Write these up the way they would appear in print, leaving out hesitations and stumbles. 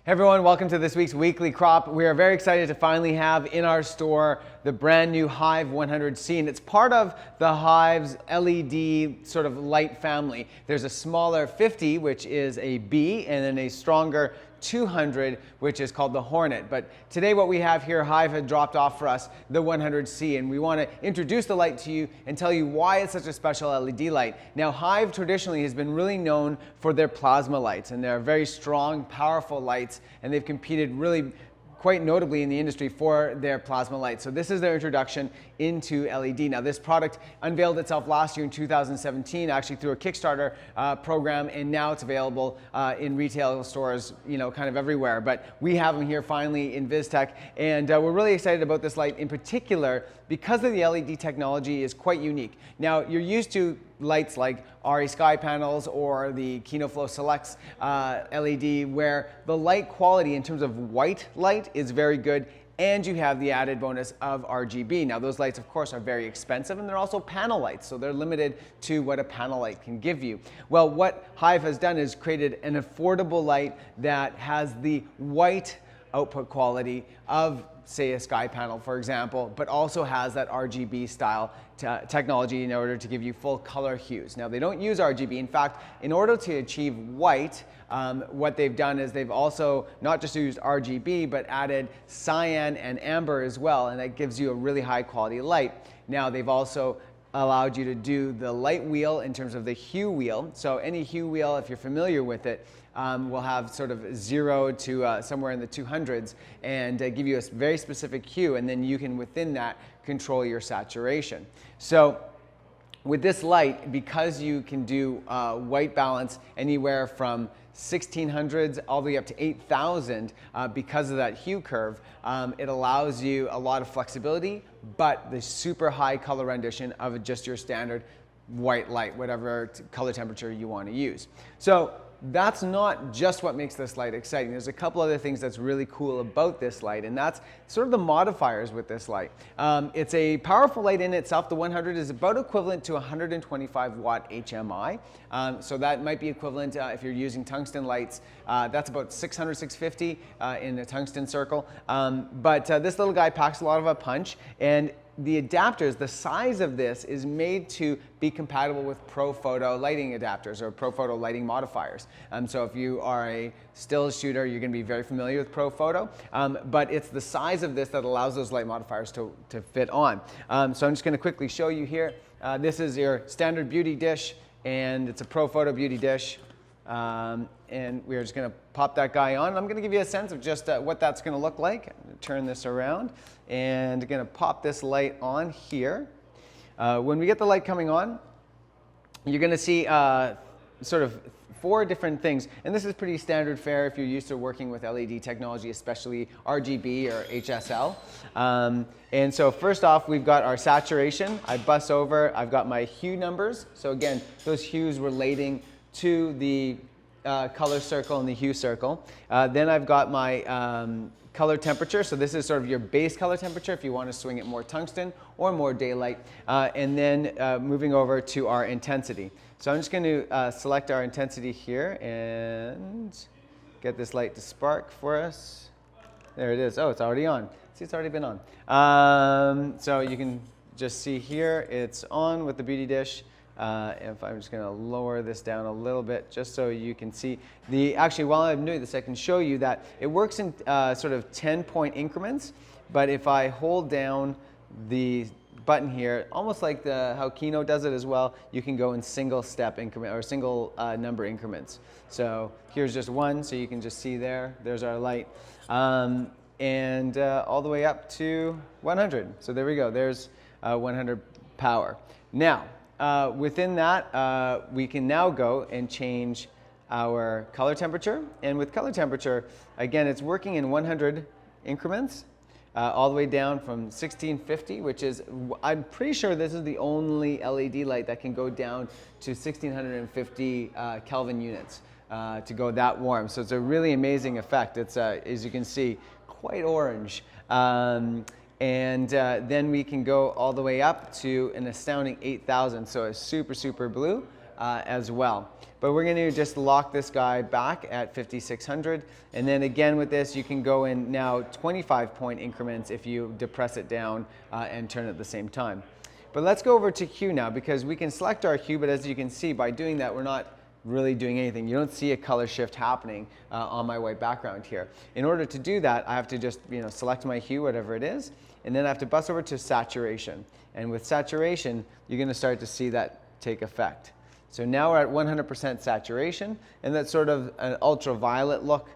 Hey everyone, welcome to this week's Weekly Crop. We are very excited to finally have in our store the brand new Hive 100C, and it's part of the Hive's LED sort of light family. There's a smaller 50, which is a B, and then a stronger 200, which is called the Hornet. But today what we have here, Hive had dropped off for us the 100C, and we want to introduce the light to you and tell you why it's such a special LED light. Now, Hive traditionally has been really known for their plasma lights, and they're very strong, powerful lights, and they've competed really quite notably in the industry for their plasma lights. So this is their introduction into LED. Now this product unveiled itself last year in 2017, actually through a Kickstarter program, and now it's available in retail stores, you know, kind of everywhere. But we have them here finally in Vistek, and we're really excited about this light in particular because of the LED technology is quite unique. Now you're used to lights like RE Sky panels or the KinoFlow Selects LED, where the light quality in terms of white light is very good, and you have the added bonus of RGB. Now those lights of course are very expensive, and they're also panel lights, so they're limited to what a panel light can give you. Well, what Hive has done is created an affordable light that has the white output quality of, say, a sky panel, for example, but also has that RGB style technology in order to give you full color hues. Now, they don't use RGB. In fact, in order to achieve white, what they've done is they've also not just used RGB, but added cyan and amber as well, and that gives you a really high quality light. Now, they've also allowed you to do the light wheel in terms of the hue wheel. So any hue wheel, if you're familiar with it, will have sort of 0 to somewhere in the 200s and give you a very specific hue, and then you can within that control your saturation. So with this light, because you can do white balance anywhere from 1600s all the way up to 8000 because of that hue curve, it allows you a lot of flexibility, but the super high color rendition of just your standard white light, whatever color temperature you want to use. So that's not just what makes this light exciting. There's a couple other things that's really cool about this light, and that's sort of the modifiers with this light. It's a powerful light in itself. The 100 is about equivalent to 125 watt HMI. So that might be equivalent if you're using tungsten lights. That's about 600, 650 in a tungsten circle. But this little guy packs a lot of a punch, and the adapters, the size of this is made to be compatible with ProPhoto lighting adapters or ProPhoto lighting modifiers. So if you are a still shooter, you're going to be very familiar with ProPhoto, but it's the size of this that allows those light modifiers to fit on. So I'm just going to quickly show you here. This is your standard beauty dish, and it's a ProPhoto beauty dish. And we're just going to pop that guy on. I'm going to give you a sense of just what that's going to look like. I'm going to turn this around and going to pop this light on here. When we get the light coming on, you're going to see sort of 4 different things, and this is pretty standard fare if you're used to working with LED technology, especially RGB or HSL. And so first off, we've got our saturation. I bus over, I've got my hue numbers. So again, those hues relating to the color circle and the hue circle. Then I've got my color temperature. So this is sort of your base color temperature if you want to swing it more tungsten or more daylight. And then moving over to our intensity. So I'm just going to select our intensity here and get this light to spark for us. There it is. Oh, it's already on. See, it's already been on. So you can just see here, it's on with the beauty dish. If I'm just going to lower this down a little bit just so you can see actually while I'm doing this I can show you that it works in sort of 10-point increments, but if I hold down the button here, almost like how Kino does it as well, you can go in single step increment or single number increments. So here's just one, so you can just see there's our light, and all the way up to 100. So there we go, there's 100 power. Now within that, we can now go and change our color temperature. And with color temperature, again, it's working in 100 increments, all the way down from 1650, which is, I'm pretty sure this is the only LED light that can go down to 1650 Kelvin units to go that warm. So it's a really amazing effect. It's, as you can see, quite orange. And then we can go all the way up to an astounding 8000, so a super, super blue as well. But we're going to just lock this guy back at 5600. And then again with this, you can go in now 25-point increments if you depress it down and turn it at the same time. But let's go over to hue now, because we can select our hue, but as you can see, by doing that, we're not really doing anything. You don't see a color shift happening on my white background here. In order to do that, I have to just select my hue, whatever it is, and then I have to bus over to saturation. And with saturation, you're going to start to see that take effect. So now we're at 100% saturation, and that's sort of an ultraviolet look.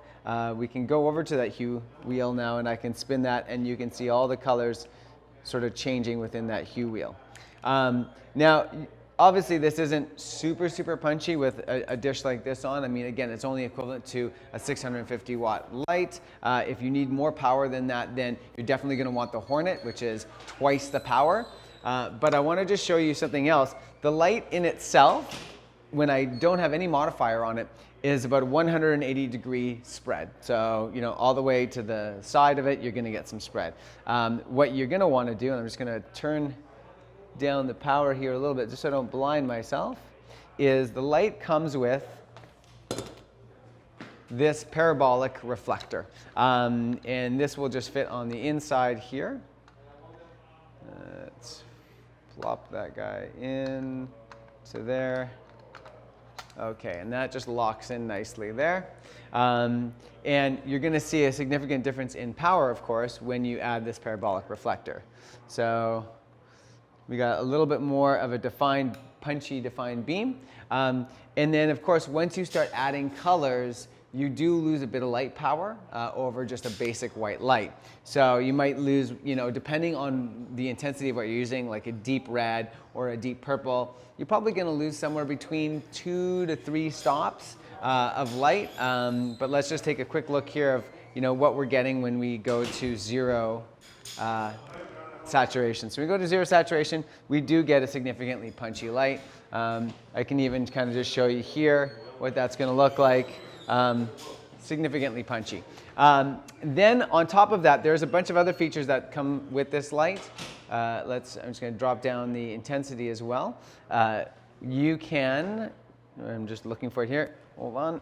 We can go over to that hue wheel now, and I can spin that, and you can see all the colors sort of changing within that hue wheel. Now, obviously, this isn't super punchy with a dish like this on. I mean, again, it's only equivalent to a 650 watt light. If you need more power than that, then you're definitely going to want the Hornet, which is twice the power. But I want to just show you something else. The light in itself, when I don't have any modifier on it, is about a 180-degree spread. So, all the way to the side of it, you're going to get some spread. What you're going to want to do, and I'm just going to turn down the power here a little bit just so I don't blind myself, is the light comes with this parabolic reflector. And this will just fit on the inside here. Let's plop that guy in to there. Okay, and that just locks in nicely there. And you're going to see a significant difference in power, of course, when you add this parabolic reflector. So we got a little bit more of a punchy defined beam. And then, of course, once you start adding colors, you do lose a bit of light power over just a basic white light. So you might lose, depending on the intensity of what you're using, like a deep red or a deep purple, you're probably going to lose somewhere between 2 to 3 stops of light. But let's just take a quick look here of what we're getting when we go to 0 saturation. So we go to 0 saturation, we do get a significantly punchy light. I can even kind of just show you here what that's going to look like. Significantly punchy. Then on top of that, there's a bunch of other features that come with this light. I'm just going to drop down the intensity as well. You can, I'm just looking for it here. Hold on.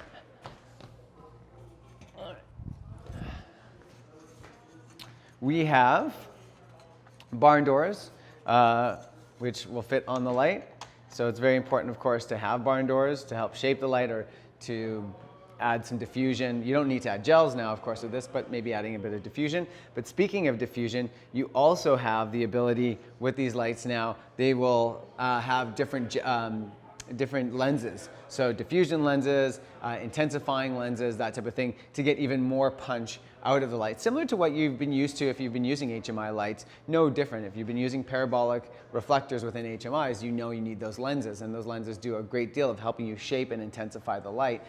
We have barn doors, which will fit on the light. So it's very important, of course, to have barn doors to help shape the light or to add some diffusion. You don't need to add gels now, of course, with this, but maybe adding a bit of diffusion. But speaking of diffusion, you also have the ability with these lights now, they will have different lenses. So diffusion lenses, intensifying lenses, that type of thing, to get even more punch out of the light. Similar to what you've been used to if you've been using HMI lights, no different. If you've been using parabolic reflectors within HMIs, you know you need those lenses, and those lenses do a great deal of helping you shape and intensify the light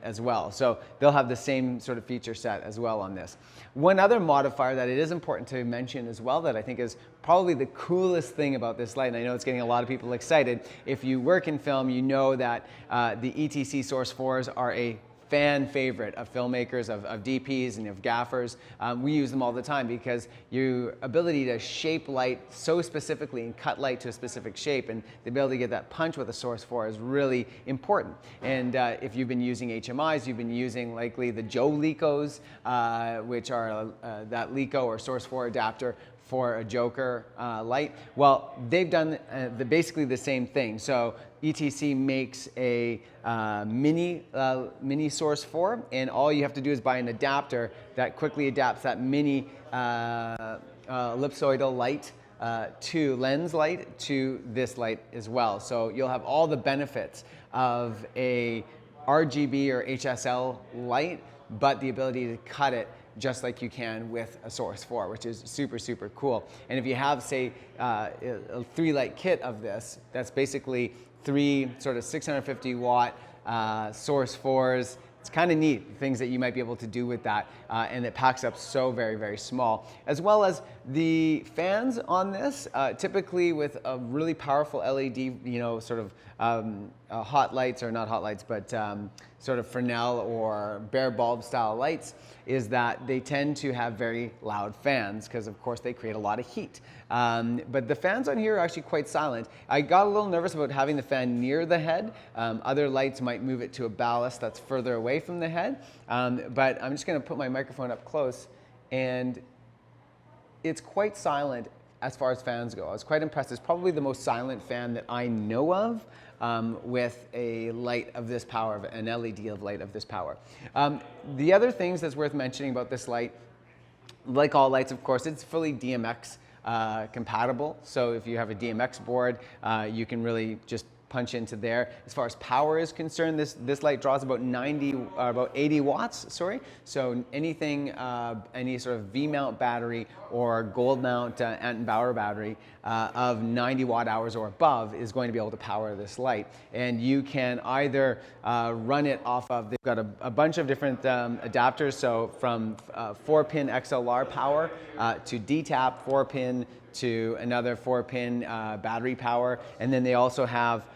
as well. So they'll have the same sort of feature set as well on this. One other modifier that it is important to mention as well that I think is probably the coolest thing about this light, and I know it's getting a lot of people excited. If you work in film, you know that the ETC Source 4s are a fan favorite of filmmakers, of DPs, and of gaffers. We use them all the time because your ability to shape light so specifically and cut light to a specific shape and the ability to get that punch with a Source 4 is really important. And if you've been using HMIs, you've been using likely the Joe Licos, which are that Lico or Source 4 adapter for a Joker light. Well, they've done basically the same thing. So ETC makes a mini Source 4, and all you have to do is buy an adapter that quickly adapts that mini ellipsoidal light to lens light to this light as well. So you'll have all the benefits of a RGB or HSL light, but the ability to cut it just like you can with a Source 4, which is super, super cool. And if you have, say, a 3-light kit of this, that's basically 3 sort of 650 watt Source 4s. It's kind of neat, things that you might be able to do with that, and it packs up so very, very small. As well as the fans on this, typically with a really powerful LED, sort of hot lights, or not hot lights, but sort of Fresnel or bare bulb style lights, is that they tend to have very loud fans because of course they create a lot of heat. But the fans on here are actually quite silent. I got a little nervous about having the fan near the head. Other lights might move it to a ballast that's further away from the head. But I'm just going to put my microphone up close, and it's quite silent as far as fans go. I was quite impressed. It's probably the most silent fan that I know of with a light of this power, an LED of light of this power. The other things that's worth mentioning about this light, like all lights, of course, it's fully DMX compatible. So if you have a DMX board, you can really just punch into there. As far as power is concerned, this light draws about 80 watts, sorry. So anything, any sort of V-mount battery or gold mount Ant & Bauer battery of 90 watt hours or above is going to be able to power this light. And you can either run it off of, they've got a bunch of different adapters, so from 4-pin XLR power to DTAP 4-pin to another 4-pin battery power, and then they also have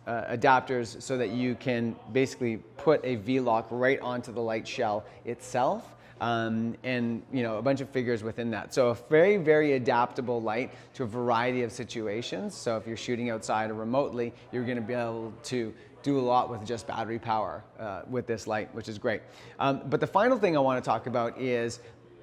adapters so that you can basically put a V-lock right onto the light shell itself, and a bunch of figures within that. So a very, very adaptable light to a variety of situations. So if you're shooting outside or remotely, you're going to be able to do a lot with just battery power with this light, which is great. But the final thing I want to talk about is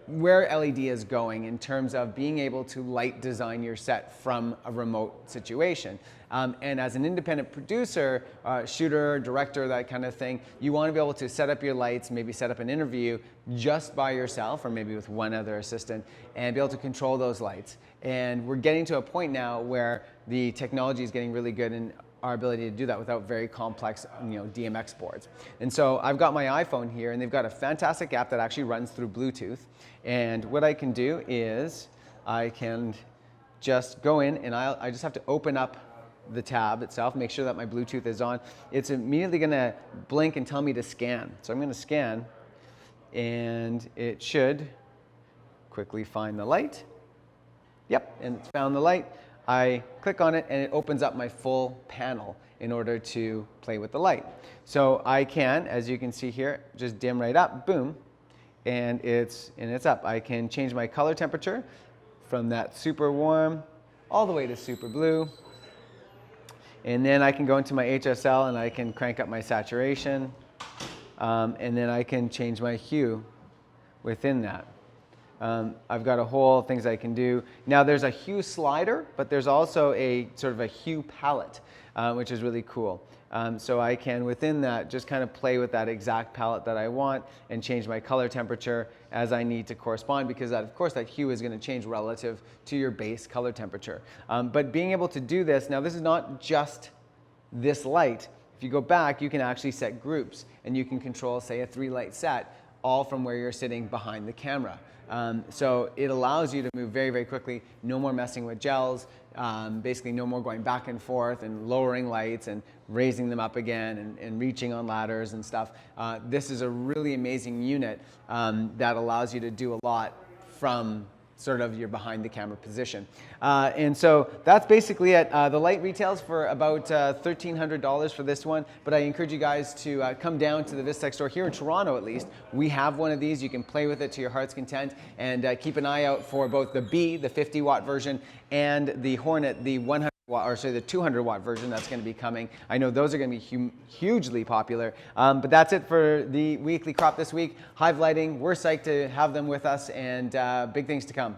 where LED is going in terms of being able to light design your set from a remote situation. And as an independent producer, shooter, director, that kind of thing, you want to be able to set up your lights, maybe set up an interview just by yourself or maybe with one other assistant, and be able to control those lights. And we're getting to a point now where the technology is getting really good in our ability to do that without very complex, DMX boards. And so I've got my iPhone here, and they've got a fantastic app that actually runs through Bluetooth. And what I can do is I can just go in, and I just have to open up the tab itself, make sure that my Bluetooth is on. It's immediately going to blink and tell me to scan. So I'm going to scan, and it should quickly find the light. Yep, and it's found the light. I click on it and it opens up my full panel in order to play with the light. So I can, as you can see here, just dim right up, boom, and it's up. I can change my color temperature from that super warm all the way to super blue. And then I can go into my HSL and I can crank up my saturation. And then I can change my hue within that. I've got a whole things I can do. Now there's a hue slider, but there's also a sort of a hue palette, which is really cool. So I can, within that, just kind of play with that exact palette that I want and change my color temperature as I need to correspond, because that, of course, that hue is going to change relative to your base color temperature. But being able to do this, now this is not just this light. If you go back, you can actually set groups, and you can control, say, a 3-light set, all from where you're sitting behind the camera. So it allows you to move very, very quickly. No more messing with gels. Basically no more going back and forth and lowering lights and raising them up again and reaching on ladders and stuff. This is a really amazing unit that allows you to do a lot from sort of your behind the camera position. And so that's basically it. The light retails for about $1,300 for this one, but I encourage you guys to come down to the Vistek store here in Toronto at least. We have one of these. You can play with it to your heart's content, and keep an eye out for both the B, the 50 watt version, and the Hornet, the 100 watt, or sorry, the 200 watt version that's going to be coming. I know those are going to be hugely popular. But that's it for the weekly crop this week. Hive Lighting, we're psyched to have them with us, and big things to come.